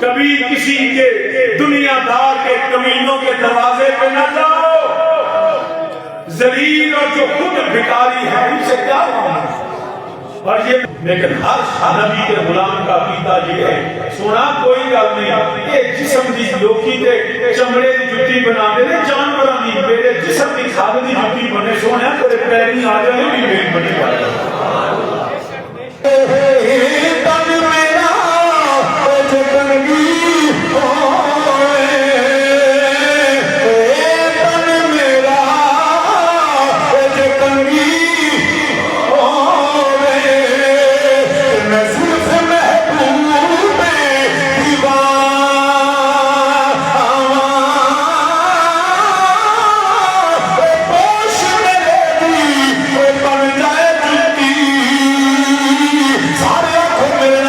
कभी किसी के दुनियादार के कमीनों के दरवाजे पे न जाओ। जलील और जो खुद भिखारी है उनसे क्या मांगो। और ये लेकिन हर नबी के गुलाम का पीता ये है, सुना कोई गल नहीं ये जिस्म दी लोकी ते चमड़े दी जुत्ती बना दे जानवरां दी, मेरे जिस्म दी खाद दी जुत्ती बने सोने तेरे पैरी आ जाए भी मेल बने पाए। सारे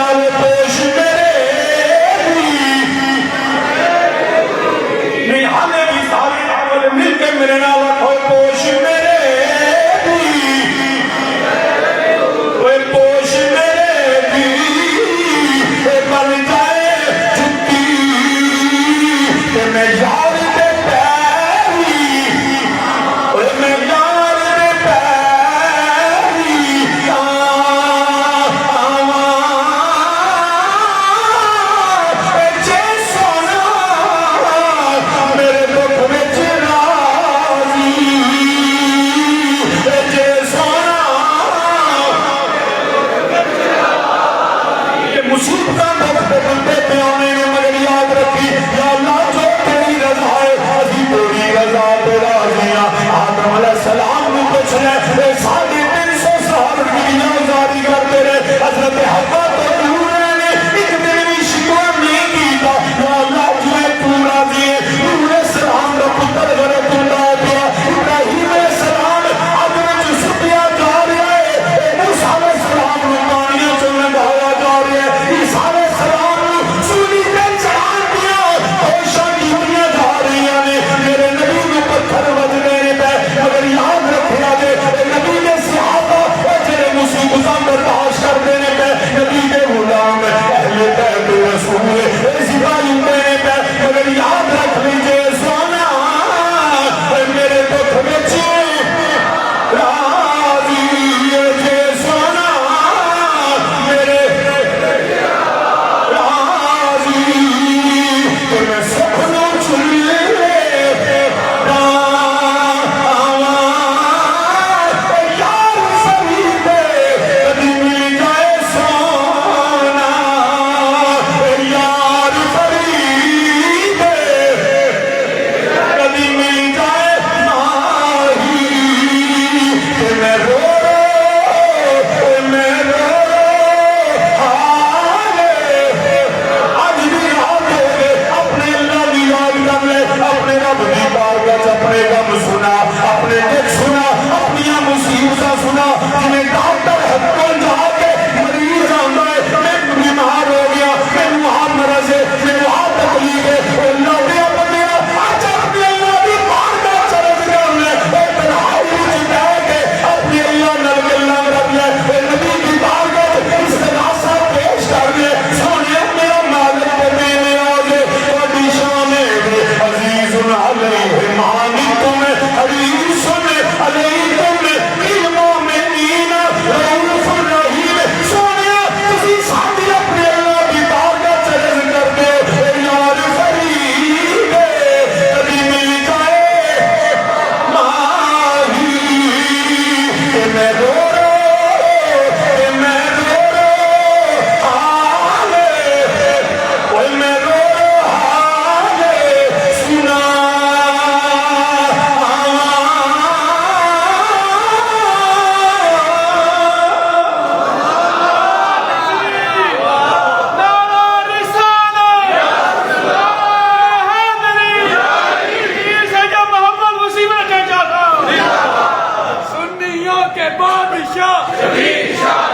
बादशाह,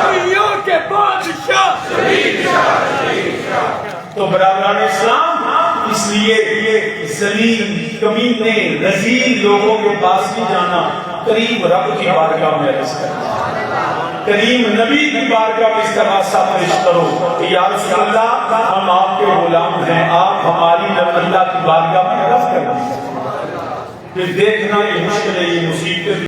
दुनिया के बादशाह। तो बराबरान इस्लाम, इसलिए जलील कमीने रजील लोगों के पास नहीं जाना, करीम रब की बारगाह में अर्ज़ करना, करीम नबी की बारगाह में इस्तिग़ासा पेश करो कि या रसूल अल्लाह, हम आपके गुलाम हैं, आप हमारी अल्लाह की बारगाह में अर्ज़ करना। फिर देखना ये मुश्किल है, ये मुसीबत